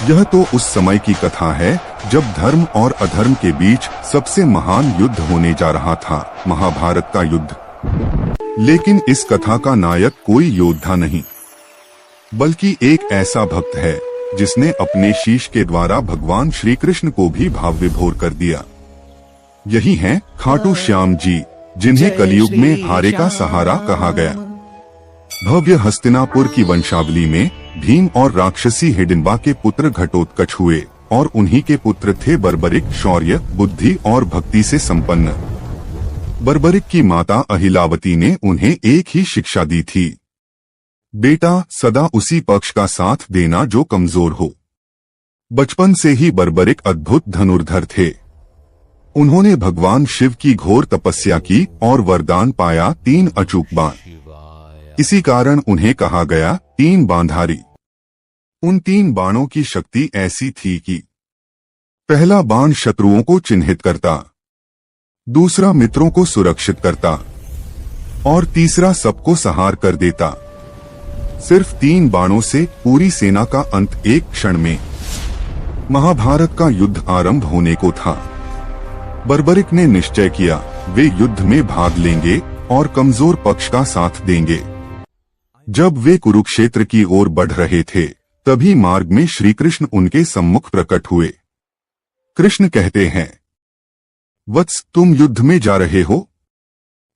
यह तो उस समय की कथा है जब धर्म और अधर्म के बीच सबसे महान युद्ध होने जा रहा था, महाभारत का युद्ध। लेकिन इस कथा का नायक कोई योद्धा नहीं, बल्कि एक ऐसा भक्त है जिसने अपने शीश के द्वारा भगवान श्री कृष्ण को भी भाव विभोर कर दिया। यही हैं खाटू श्याम जी, जिन्हें कलयुग में हारे का सहारा कहा गया। भव्य हस्तिनापुर की वंशावली में भीम और राक्षसी हिडिंबा के पुत्र घटोत्कच हुए और उन्हीं के पुत्र थे बर्बरिक, शौर्य, बुद्धि और भक्ति से संपन्न। बर्बरिक की माता अहिलावती ने उन्हें एक ही शिक्षा दी थी, बेटा सदा उसी पक्ष का साथ देना जो कमजोर हो। बचपन से ही बर्बरिक अद्भुत धनुर्धर थे। उन्होंने भगवान शिव की घोर तपस्या की और वरदान पाया 3 अचूक बाण। इसी कारण उन्हें कहा गया 3 बाणधारी। उन 3 बाणों की शक्ति ऐसी थी कि पहला बाण शत्रुओं को चिन्हित करता, दूसरा मित्रों को सुरक्षित करता और तीसरा सबको संहार कर देता। सिर्फ 3 बाणों से पूरी सेना का अंत एक क्षण में। महाभारत का युद्ध आरंभ होने को था। बर्बरिक ने निश्चय किया वे युद्ध में भाग लेंगे और कमजोर पक्ष का साथ देंगे। जब वे कुरुक्षेत्र की ओर बढ़ रहे थे, तभी मार्ग में श्री कृष्ण उनके सम्मुख प्रकट हुए। कृष्ण कहते हैं, वत्स तुम युद्ध में जा रहे हो,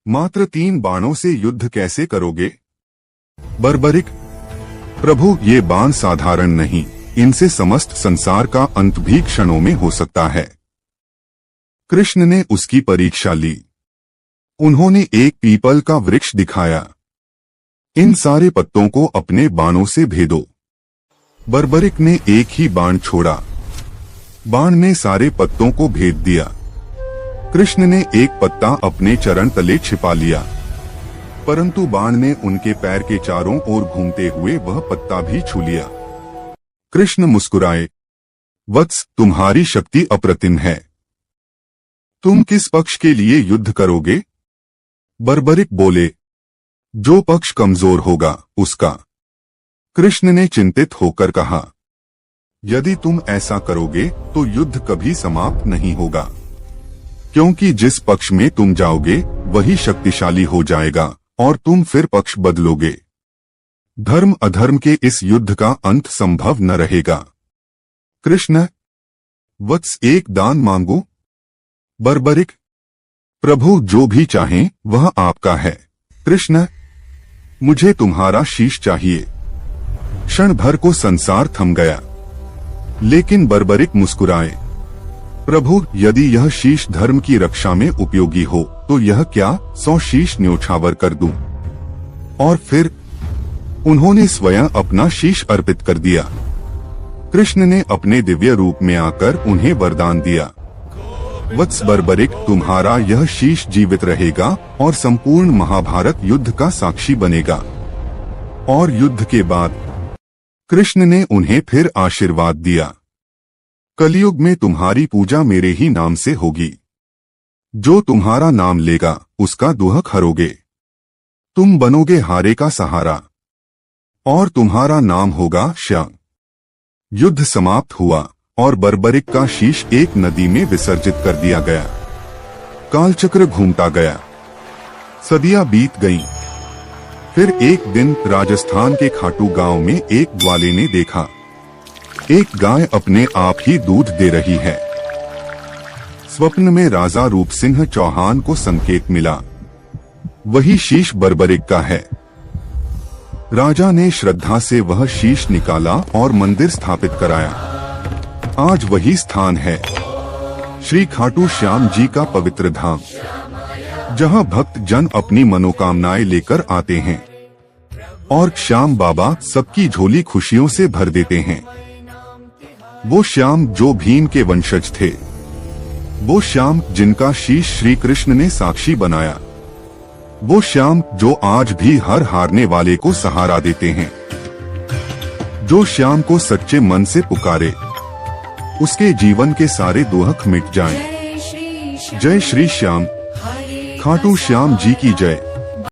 मात्र 3 बाणों से युद्ध कैसे करोगे? बर्बरिक, प्रभु ये बाण साधारण नहीं, इनसे समस्त संसार का अंत भी क्षणों में हो सकता है। कृष्ण ने उसकी परीक्षा ली। उन्होंने एक पीपल का वृक्ष दिखाया। इन सारे पत्तों को अपने बाणों से भेदो। बर्बरिक ने एक ही बाण छोड़ा। बाण ने सारे पत्तों को भेद दिया। कृष्ण ने एक पत्ता अपने चरण तले छिपा लिया, परंतु बाण ने उनके पैर के चारों ओर घूमते हुए वह पत्ता भी छू लिया। कृष्ण मुस्कुराए, वत्स तुम्हारी शक्ति अप्रतिम है। तुम किस पक्ष के लिए युद्ध करोगे? बर्बरिक बोले, जो पक्ष कमजोर होगा उसका। कृष्ण ने चिंतित होकर कहा, यदि तुम ऐसा करोगे तो युद्ध कभी समाप्त नहीं होगा, क्योंकि जिस पक्ष में तुम जाओगे वही शक्तिशाली हो जाएगा और तुम फिर पक्ष बदलोगे। धर्म अधर्म के इस युद्ध का अंत संभव न रहेगा। कृष्ण, वत्स एक दान मांगो? बर्बरिक, प्रभु जो भी चाहें वह आपका है। कृष्ण, मुझे तुम्हारा शीश चाहिए। क्षण भर को संसार थम गया, लेकिन बर्बरिक मुस्कुराए, प्रभु यदि यह शीश धर्म की रक्षा में उपयोगी हो तो यह क्या 100 शीश न्योछावर कर दूं? और फिर उन्होंने स्वयं अपना शीश अर्पित कर दिया। कृष्ण ने अपने दिव्य रूप में आकर उन्हें वरदान दिया, वत्स बर्बरिक तुम्हारा यह शीश जीवित रहेगा और संपूर्ण महाभारत युद्ध का साक्षी बनेगा। और युद्ध के बाद कृष्ण ने उन्हें फिर आशीर्वाद दिया, कलयुग में तुम्हारी पूजा मेरे ही नाम से होगी। जो तुम्हारा नाम लेगा उसका दुहक हरोगे। तुम बनोगे हारे का सहारा और तुम्हारा नाम होगा श्याम। युद्ध समाप्त हुआ और बर्बरिक का शीश एक नदी में विसर्जित कर दिया गया। कालचक्र घूमता गया, सदियां बीत गईं। फिर एक दिन राजस्थान के खाटू गांव में एक ग्वाले ने देखा एक गाय अपने आप ही दूध दे रही है। स्वप्न में राजा रूप सिंह चौहान को संकेत मिला, वही शीश बर्बरिक का है। राजा ने श्रद्धा से वह शीश निकाला और मंदिर स्थापित कराया। आज वही स्थान है श्री खाटू श्याम जी का पवित्र धाम, जहां भक्त जन अपनी मनोकामनाएं लेकर आते हैं और श्याम बाबा सबकी झोली खुशियों से भर देते हैं। वो श्याम जो भीम के वंशज थे, वो श्याम जिनका शीश श्री कृष्ण ने साक्षी बनाया, वो श्याम जो आज भी हर हारने वाले को सहारा देते हैं। जो श्याम को सच्चे मन से पुकारे उसके जीवन के सारे दुख मिट जाएं। जय श्री श्याम, खाटू श्याम जी की जय।